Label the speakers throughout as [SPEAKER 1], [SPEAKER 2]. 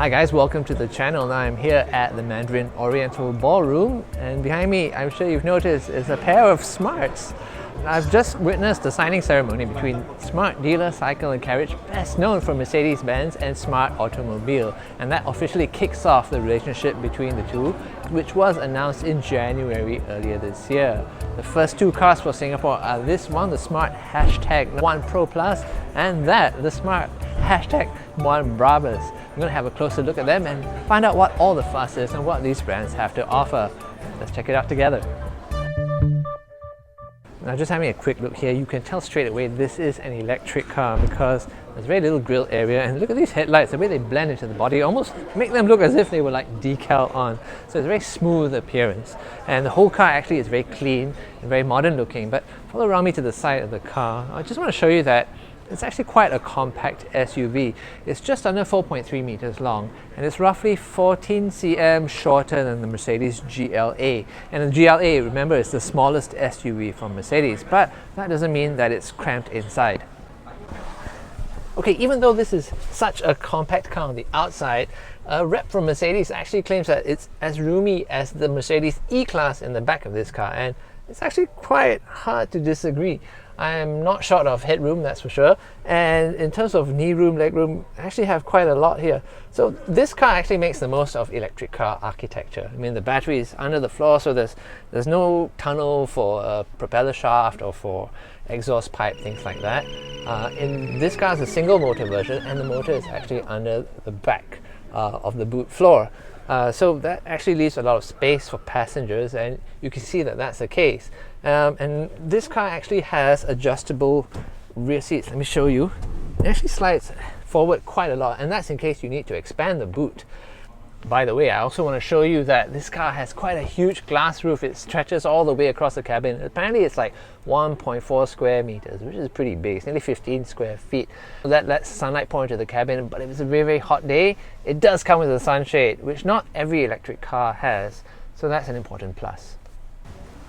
[SPEAKER 1] Hi guys, welcome to the channel. Now I'm here at the Mandarin Oriental Ballroom, and behind me, I'm sure you've noticed, is a pair of Smarts. I've just witnessed the signing ceremony between Smart dealer Cycle Carriage, best known for Mercedes-Benz, and Smart Automobile, and that officially kicks off the relationship between the two, which was announced in January earlier this year. The first two cars for Singapore are this one, the Smart #1 Pro Plus, and the Smart #1 Brabus. I'm going to have a closer look at them and find out what all the fuss is and what these brands have to offer. Let's check it out together. Now, just having a quick look here, you can tell straight away this is an electric car because there's very little grille area, and look at these headlights, the way they blend into the body, almost make them look as if they were like decal on. So it's a very smooth appearance, and the whole car actually is very clean and very modern looking. But follow around me to the side of the car. I just want to show you that it's actually quite a compact SUV. It's just under 4.3 meters long, and it's roughly 14 cm shorter than the Mercedes GLA. And the GLA, remember, is the smallest SUV from Mercedes, but that doesn't mean that it's cramped inside. Okay, even though this is such a compact car on the outside, a rep from Mercedes actually claims that it's as roomy as the Mercedes E-Class in the back of this car, and it's actually quite hard to disagree. I am not short of headroom, that's for sure, and in terms of knee room, leg room, I actually have quite a lot here. So this car actually makes the most of electric car architecture. I mean, the battery is under the floor, so there's no tunnel for a propeller shaft or for exhaust pipe, things like that. In this car, it's a single motor version, and the motor is actually under the back of the boot floor. So that actually leaves a lot of space for passengers, and you can see that that's the case. And this car actually has adjustable rear seats. Let me show you. It actually slides forward quite a lot, and that's in case you need to expand the boot. By the way, I also want to show you that this car has quite a huge glass roof. It stretches all the way across the cabin. Apparently it's like 1.4 square meters, which is pretty big. It's nearly 15 square feet. That lets sunlight pour into the cabin, but if it's a very, very hot day, it does come with a sunshade, which not every electric car has. So that's an important plus.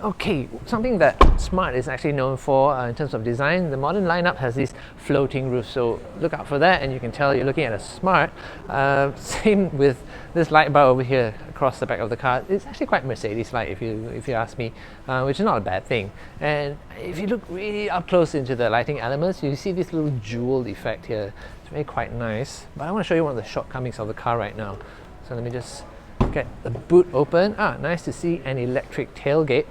[SPEAKER 1] Okay, something that Smart is actually known for in terms of design, the modern lineup has these floating roofs, so look out for that, and you can tell you're looking at a Smart. Same with this light bar over here across the back of the car. It's actually quite Mercedes-like if you ask me, which is not a bad thing. And if you look really up close into the lighting elements, you see this little jewel effect here. It's really quite nice. But I want to show you one of the shortcomings of the car right now. So let me just get the boot open. Nice to see an electric tailgate.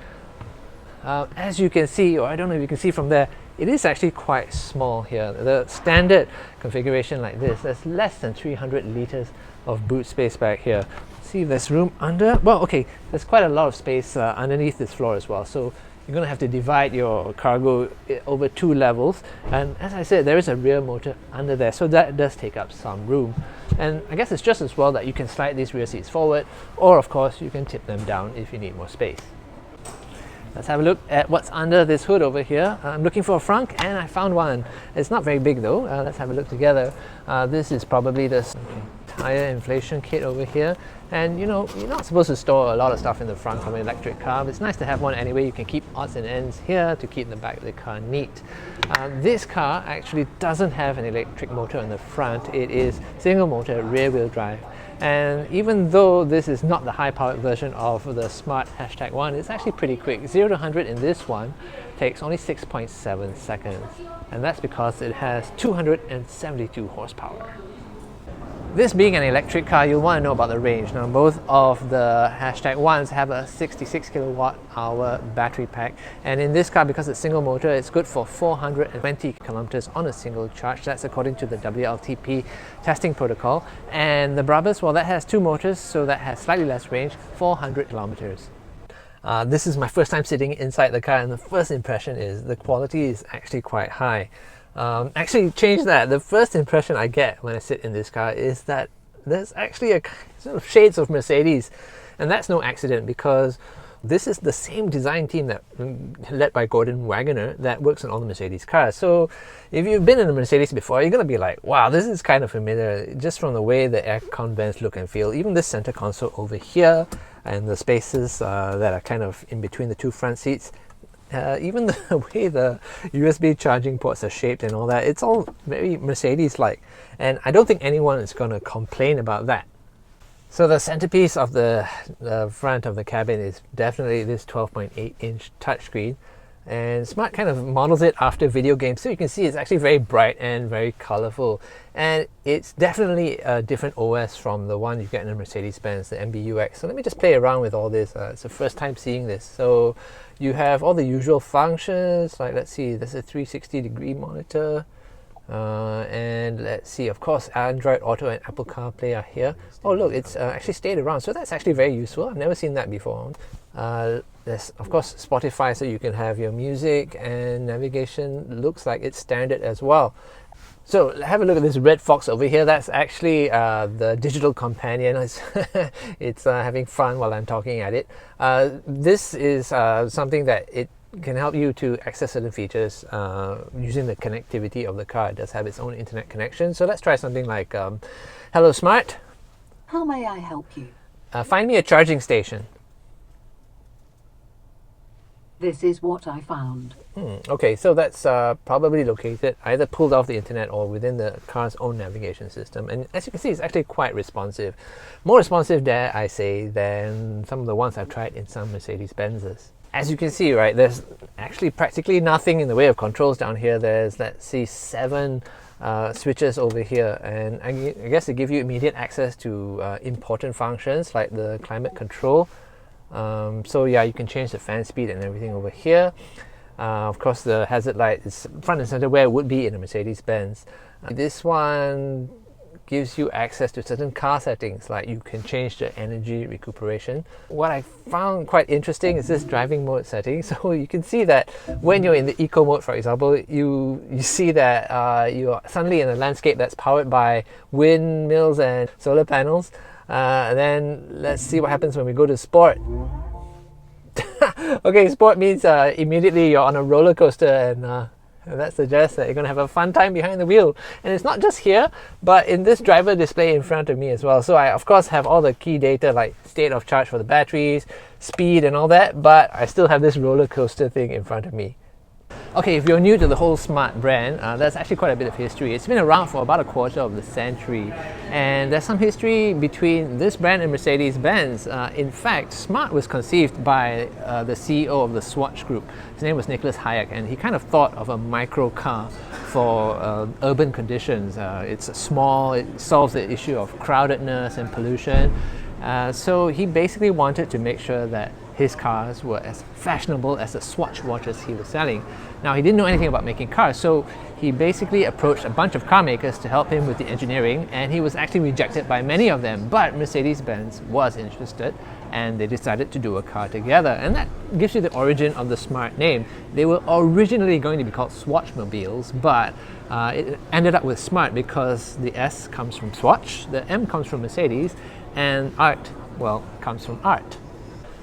[SPEAKER 1] As you can see, or I don't know if you can see from there, it is actually quite small here. The standard configuration like this, there's less than 300 liters of boot space back here. See if there's room under. Well, okay, there's quite a lot of space underneath this floor as well. So you're going to have to divide your cargo over 2 levels. And as I said, there is a rear motor under there, so that does take up some room. And I guess it's just as well that you can slide these rear seats forward, or of course you can tip them down if you need more space. Let's have a look at what's under this hood over here. I'm looking for a Frunk, and I found one. It's not very big though. Let's have a look together. This is probably the tire inflation kit over here. And you know, you're not supposed to store a lot of stuff in the front of an electric car, but it's nice to have one anyway. You can keep odds and ends here to keep the back of the car neat. This car actually doesn't have an electric motor in the front. It is single motor, rear wheel drive. And even though this is not the high-powered version of the Smart #1, it's actually pretty quick. 0 to 100 in this one takes only 6.7 seconds. And that's because it has 272 horsepower. This being an electric car, you'll want to know about the range. Now, both of the #1s have a 66 kilowatt hour battery pack, and in this car, because it's single motor, it's good for 420 kilometers on a single charge. That's according to the WLTP testing protocol. And the Brabus, well, that has 2 motors, so that has slightly less range, 400 kilometers. This is my first time sitting inside the car, and the first impression is the quality is actually quite high. Actually, change that. The first impression I get when I sit in this car is that there's actually a sort of shades of Mercedes, and that's no accident because this is the same design team that led by Gordon Wagoner that works on all the Mercedes cars. So if you've been in a Mercedes before, you're going to be like, wow, this is kind of familiar just from the way the aircon vents look and feel. Even this center console over here and the spaces that are kind of in between the 2 front seats. Even the way the USB charging ports are shaped and all that, it's all very Mercedes-like. And I don't think anyone is going to complain about that. So the centerpiece of the front of the cabin is definitely this 12.8-inch touchscreen. And Smart kind of models it after video games, so you can see it's actually very bright and very colorful. And it's definitely a different OS from the one you get in a Mercedes-Benz, the MBUX. So let me just play around with all this. It's the first time seeing this. So you have all the usual functions, like let's see, there's a 360-degree monitor. And let's see, of course, Android Auto and Apple CarPlay are here. Oh look, it's actually stayed around, so that's actually very useful. I've never seen that before. There's of course Spotify, so you can have your music, and navigation looks like it's standard as well. So have a look at this red fox over here. That's actually the digital companion. It's having fun while I'm talking at it. This is something that it can help you to access certain features using the connectivity of the car. It does have its own internet connection. So let's try something like, hello Smart.
[SPEAKER 2] How may I help you?
[SPEAKER 1] Find me a charging station.
[SPEAKER 2] This is what I found.
[SPEAKER 1] Okay, so that's probably located either pulled off the internet or within the car's own navigation system. And as you can see, it's actually quite responsive. More responsive, dare I say, than some of the ones I've tried in some Mercedes-Benzes. As you can see, right, there's actually practically nothing in the way of controls down here. There's, let's see, 7 switches over here, and I guess they give you immediate access to important functions like the climate control. So yeah, you can change the fan speed and everything over here. Of course, the hazard light is front and center where it would be in a Mercedes-Benz. This one gives you access to certain car settings, like you can change the energy recuperation. What I found quite interesting is this driving mode setting. So you can see that when you're in the eco mode, for example, you see that you're suddenly in a landscape that's powered by windmills and solar panels. And then let's see what happens when we go to sport. Okay, sport means immediately you're on a roller coaster, and that suggests that you're going to have a fun time behind the wheel. And it's not just here, but in this driver display in front of me as well. So I of course have all the key data like state of charge for the batteries, speed and all that, but I still have this roller coaster thing in front of me. Okay, if you're new to the whole Smart brand, there's actually quite a bit of history. It's been around for about a quarter of the century, and there's some history between this brand and Mercedes-Benz. In fact, Smart was conceived by the CEO of the Swatch Group. His name was Nicholas Hayek, and he kind of thought of a micro car for urban conditions. It's small, it solves the issue of crowdedness and pollution. So he basically wanted to make sure that his cars were as fashionable as the Swatch watches he was selling. Now, he didn't know anything about making cars, so he basically approached a bunch of car makers to help him with the engineering, and he was actually rejected by many of them. But Mercedes-Benz was interested, and they decided to do a car together. And that gives you the origin of the Smart name. They were originally going to be called Swatchmobiles, but it ended up with Smart because the S comes from Swatch, the M comes from Mercedes, and Art, well, comes from art.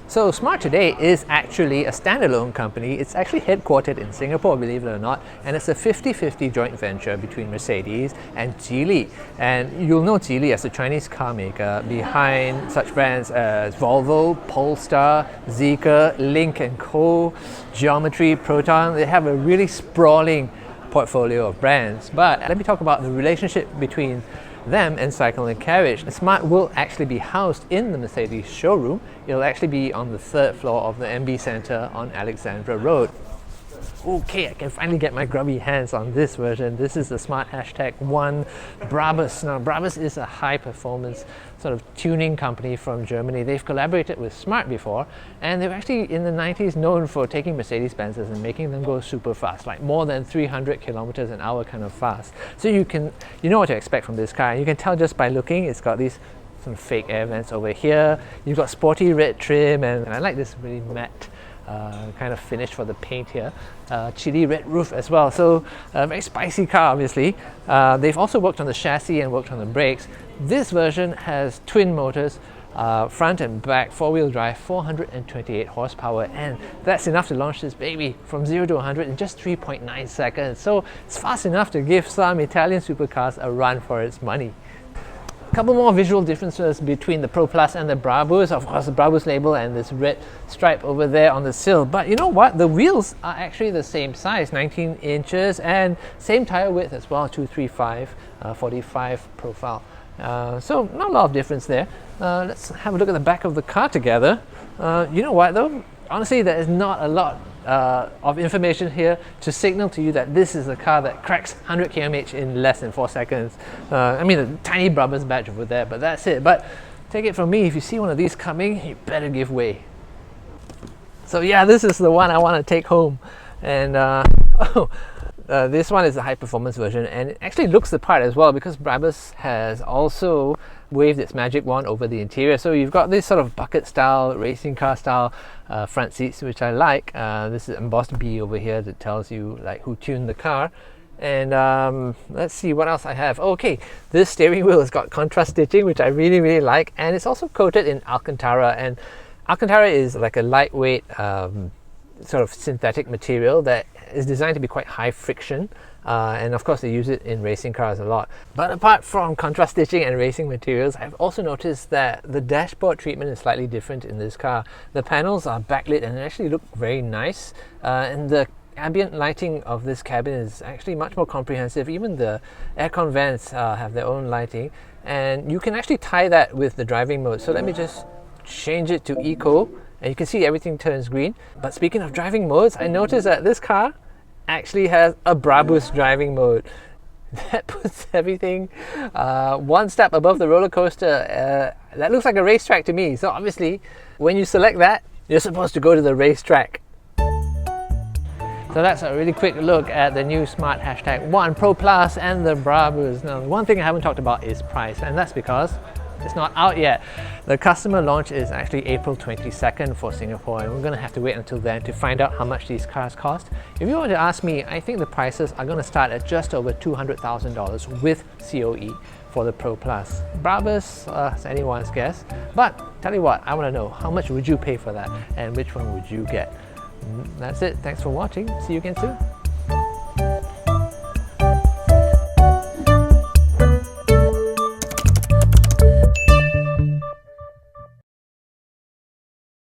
[SPEAKER 1] So Smart today is actually a standalone company. It's actually headquartered in Singapore, believe it or not, and it's a 50-50 joint venture between Mercedes and Geely. And you'll know Geely as the Chinese car maker behind such brands as Volvo, Polestar, Zeekr, Lynk & Co, Geometry, Proton. They have a really sprawling portfolio of brands. But let me talk about the relationship between them and Cycle Carriage. Smart will actually be housed in the Mercedes showroom. It'll actually be on the 3rd floor of the MB Centre on Alexandra Road. Okay, I can finally get my grubby hands on this version. This is the Smart #1 Brabus. Now, Brabus is a high-performance sort of tuning company from Germany. They've collaborated with Smart before, and they're actually in the 90s known for taking Mercedes-Benzes and making them go super fast, like more than 300 kilometers an hour kind of fast. So you know what to expect from this car. You can tell just by looking. It's got these some fake air vents over here. You've got sporty red trim, and I like this really matte kind of finish for the paint here. Chili red roof as well, so a very spicy car obviously. They've also worked on the chassis and worked on the brakes. This version has twin motors, front and back, 4-wheel drive, 428 horsepower, and that's enough to launch this baby from 0 to 100 in just 3.9 seconds. So it's fast enough to give some Italian supercars a run for its money. A couple more visual differences between the Pro Plus and the Brabus. Of course, the Brabus label and this red stripe over there on the sill. But you know what? The wheels are actually the same size, 19 inches, and same tire width as well, 235 45 profile. So not a lot of difference there. Let's have a look at the back of the car together. You know what though? Honestly, there is not a lot of information here to signal to you that this is a car that cracks 100 km/h in less than 4 seconds. I mean, a tiny Brabus badge over there, but that's it. But take it from me, if you see one of these coming, you better give way. So yeah, this is the one I want to take home. And this one is the high performance version, and it actually looks the part as well, because Brabus has also waved its magic wand over the interior. So you've got this sort of bucket style, racing car style front seats, which I like. This is embossed B over here that tells you like who tuned the car. And let's see what else I have. Okay, this steering wheel has got contrast stitching, which I really like, and it's also coated in Alcantara. And Alcantara is like a lightweight sort of synthetic material that is designed to be quite high friction, and of course they use it in racing cars a lot. But apart from contrast stitching and racing materials, I've also noticed that the dashboard treatment is slightly different in this car. The panels are backlit and they actually look very nice, and the ambient lighting of this cabin is actually much more comprehensive. Even the aircon vents have their own lighting, and you can actually tie that with the driving mode. So let me just change it to Eco, and you can see everything turns green. But speaking of driving modes, I noticed that this car actually has a Brabus driving mode. That puts everything one step above the roller coaster. That looks like a racetrack to me. So obviously, when you select that, you're supposed to go to the racetrack. So that's a really quick look at the new Smart #1 Pro Plus and the Brabus. Now, one thing I haven't talked about is price, and that's because it's not out yet. The customer launch is actually April 22nd for Singapore, and we're going to have to wait until then to find out how much these cars cost. If you want to ask me, I think the prices are going to start at just over $200,000 with COE for the Pro Plus. Brabus, it's anyone's guess, but tell you what, I want to know, how much would you pay for that, and which one would you get? That's it. Thanks for watching. See you again soon.